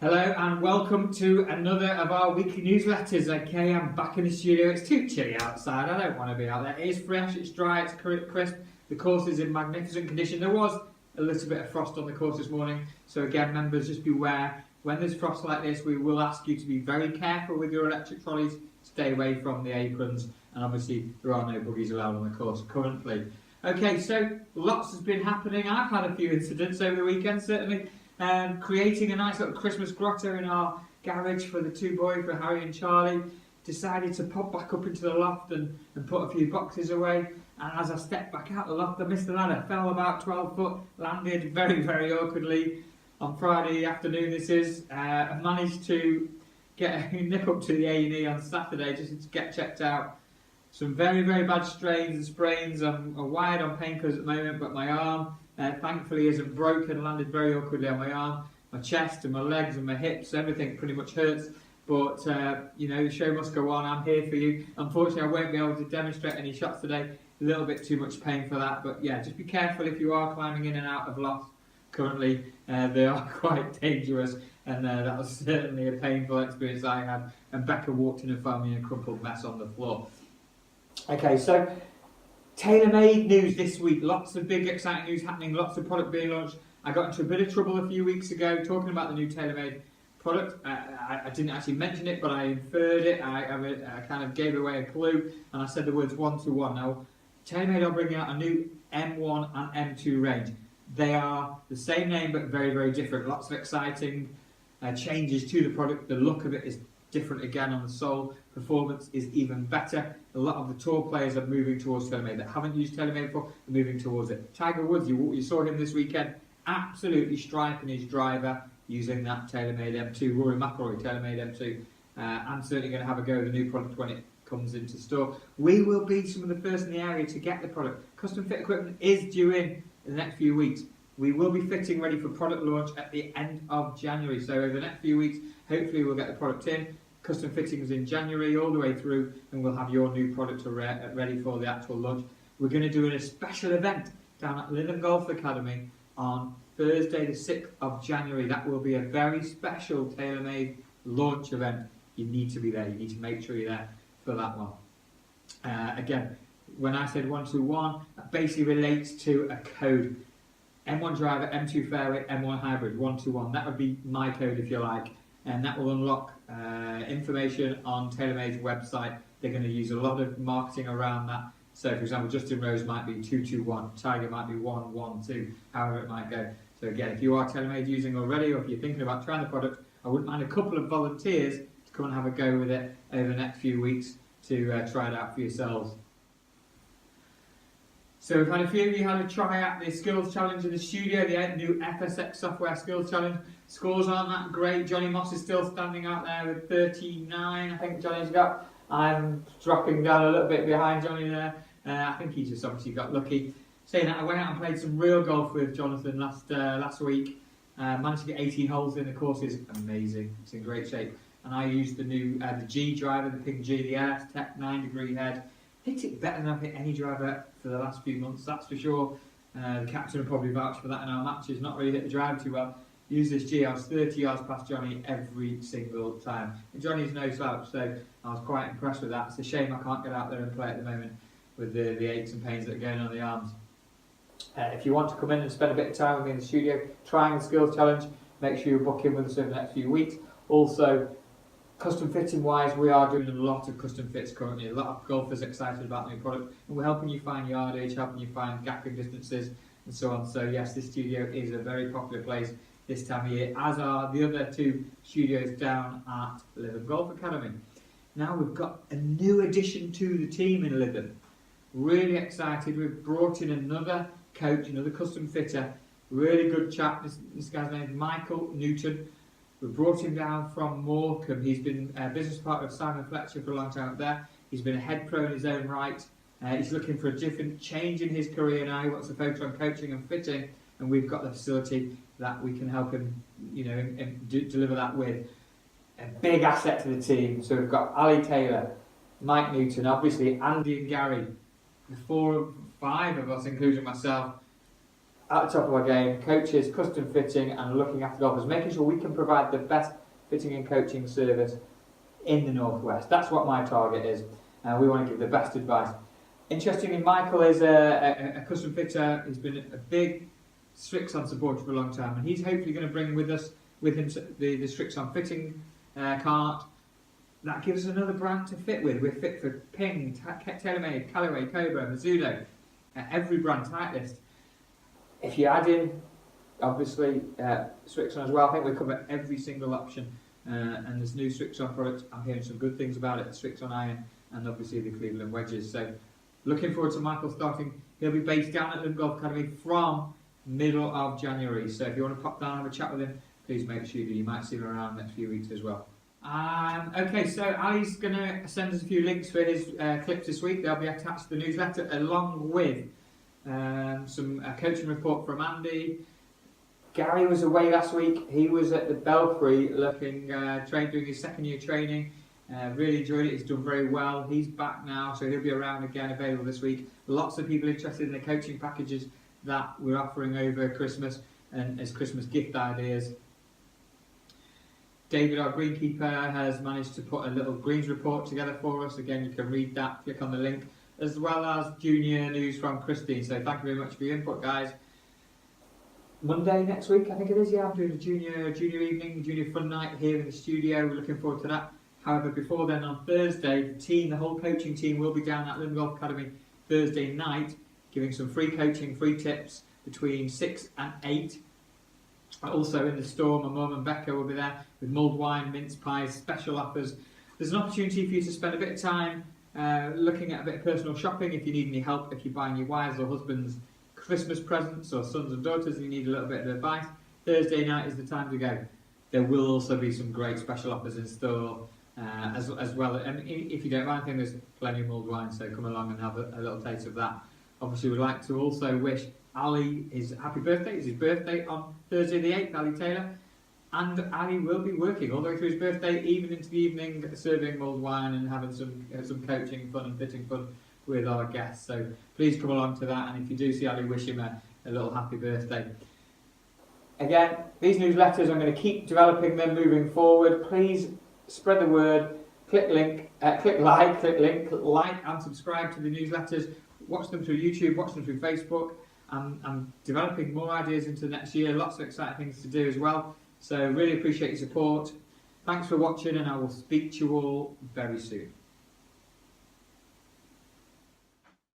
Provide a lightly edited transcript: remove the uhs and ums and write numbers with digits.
Hello and welcome to another of our weekly newsletters. Okay, I'm back in the studio. It's too chilly outside. I don't want to be out there. It is fresh, it's dry, it's crisp. The course is in magnificent condition. There was a little bit of frost on the course this morning. So again, members, just beware. When there's frost like this, we will ask you to be very careful with your electric trolleys. Stay away from the aprons. And obviously, there are no buggies allowed on the course currently. Okay, so lots has been happening. I've had a few incidents over the weekend, certainly. Creating a nice little Christmas grotto in our garage for the two boys, for Harry and Charlie. Decided to pop back up into the loft and put a few boxes away. And as I stepped back out the loft, I missed the ladder, fell about 12 foot, landed very, very awkwardly on Friday afternoon. I managed to get a nip up to the A&E on Saturday just to get checked out. Some very, very bad strains and sprains. I'm wired on painkillers at the moment, but my arm thankfully isn't broken. Landed very awkwardly on my arm, my chest and my legs and my hips. Everything pretty much hurts. But the show must go on. I'm here for you. Unfortunately, I won't be able to demonstrate any shots today. A little bit too much pain for that. But yeah, just be careful if you are climbing in and out of lofts. Currently, they are quite dangerous, and that was certainly a painful experience I had. And Becca walked in and found me in a crumpled mess on the floor. Okay, so TaylorMade news this week. Lots of big exciting news happening, lots of product being launched. I got into a bit of trouble a few weeks ago talking about the new TaylorMade product. I didn't actually mention it, but I inferred it. I kind of gave away a clue, and I said the words one-to-one. Now, TaylorMade are bringing out a new M1 and M2 range. They are the same name, but very, very different. Lots of exciting changes to the product. The look of it is different again on the sole. Performance is even better. A lot of the tour players are moving towards TaylorMade that haven't used TaylorMade before, are moving towards it. Tiger Woods, you saw him this weekend, absolutely striping his driver using that TaylorMade M2. Rory McIlroy, TaylorMade M2. I'm certainly going to have a go at the new product when it comes into store. We will be some of the first in the area to get the product. Custom fit equipment is due in the next few weeks. We will be fitting ready for product launch at the end of January. So over the next few weeks, hopefully we'll get the product in. Custom fittings in January all the way through, and we'll have your new product ready for the actual launch. We're going to do a special event down at Lytham Golf Academy on Thursday the 6th of January. That will be a very special TaylorMade launch event. You need to be there. You need to make sure you're there for that one. Again, when I said 121, that basically relates to a code. M1 driver, M2 fairway, M1 hybrid, 121. That would be my code if you like. And that will unlock information on TaylorMade's website. They're going to use a lot of marketing around that. So, for example, Justin Rose might be 221, Tiger might be 112, however it might go. So again, if you are TaylorMade using already, or if you're thinking about trying the product, I wouldn't mind a couple of volunteers to come and have a go with it over the next few weeks to try it out for yourselves. So we've had a few of you had a try out the skills challenge in the studio, the new FSX software skills challenge. Scores aren't that great. Johnny Moss is still standing out there with 39, I think Johnny's got. I'm dropping down a little bit behind Johnny there. I think he just obviously got lucky. Saying that, I went out and played some real golf with Jonathan last week. Managed to get 18 holes in. The course is amazing. It's in great shape. And I used the new the G driver, the Ping G, the Air Tech 9-degree head. Hit it better than I've hit any driver for the last few months, that's for sure. The captain will probably vouch for that in our matches. Not really hit the drive too well. Use this G, I was 30 yards past Johnny every single time. And Johnny's no slouch, so I was quite impressed with that. It's a shame I can't get out there and play at the moment with the aches and pains that are going on the arms. If you want to come in and spend a bit of time with me in the studio trying the skills challenge, make sure you book in with us over the next few weeks. Also, custom fitting wise, we are doing a lot of custom fits currently. A lot of golfers excited about the new product, and we're helping you find yardage, helping you find gapping distances, and so on. So yes, this studio is a very popular place this time of year, as are the other two studios down at Lytham Golf Academy. Now we've got a new addition to the team in Lytham. Really excited. We've brought in another coach, another custom fitter. Really good chap. This guy's name is Michael Newton. We brought him down from Morecambe. He's been a business partner of Simon Fletcher for a long time up there. He's been a head pro in his own right. He's looking for a different change in his career now. He wants to focus on coaching and fitting, and we've got the facility that we can help him, deliver that with. A big asset to the team. So we've got Ali Taylor, Mike Newton, obviously Andy and Gary, the 4 or 5 of us, including myself. at the top of our game, coaches, custom fitting and looking after golfers, making sure we can provide the best fitting and coaching service in the Northwest. That's what my target is. We want to give the best advice. Interestingly, Michael is a custom fitter. He's been a big Strixon supporter for a long time, and he's hopefully going to bring with him the Strixon fitting cart. That gives us another brand to fit with. We're fit for Ping, TaylorMade, Callaway, Cobra, Mizuno, every brand Titleist. If you add in, obviously, Strixon as well, I think we cover every single option. And there's new Strixon products. I'm hearing some good things about it, the Strixon Iron, and obviously the Cleveland wedges. So, looking forward to Michael starting. He'll be based down at the Golf Academy from middle of January. So, if you want to pop down and have a chat with him, please make sure you do. You might see him around the next few weeks as well. Okay, so Ali's going to send us a few links for his clips this week. They'll be attached to the newsletter along with some coaching report from Andy. Gary was away last week. He was at the Belfry doing his second year training. Really enjoyed it. He's done very well. He's back now, so he'll be around again, available this week. Lots of people interested in the coaching packages that we're offering over Christmas and as Christmas gift ideas. David, our greenkeeper, has managed to put a little greens report together for us. Again, you can read that, click on the link, as well as junior news from Christine. So thank you very much for your input, guys. Monday next week, I think it is, yeah, I'm doing a junior evening, junior fun night here in the studio. We're looking forward to that. However, before then, on Thursday, the whole coaching team will be down at Lytham Golf Academy Thursday night, giving some free coaching, free tips between 6 and 8. Also in the store, my mum and Becca will be there with mulled wine, mince pies, special offers. There's an opportunity for you to spend a bit of time looking at a bit of personal shopping if you need any help, if you're buying your wives or husbands Christmas presents or sons and daughters and you need a little bit of advice. Thursday night is the time to go. There will also be some great special offers in store as well. And if you don't mind, I think there's plenty of mulled wine, so come along and have a little taste of that. Obviously, we'd like to also wish Ali his happy birthday. It's his birthday on Thursday the 8th, Ali Taylor. And Ali will be working all the way through his birthday, even into the evening, serving mulled wine and having some coaching fun and fitting fun with our guests. So please come along to that, and if you do see Ali, wish him a little happy birthday. Again, these newsletters, I'm going to keep developing them moving forward. Please spread the word, click like and subscribe to the newsletters. Watch them through YouTube, watch them through Facebook. I'm developing more ideas into the next year, lots of exciting things to do as well. So really appreciate your support. Thanks for watching, and I will speak to you all very soon.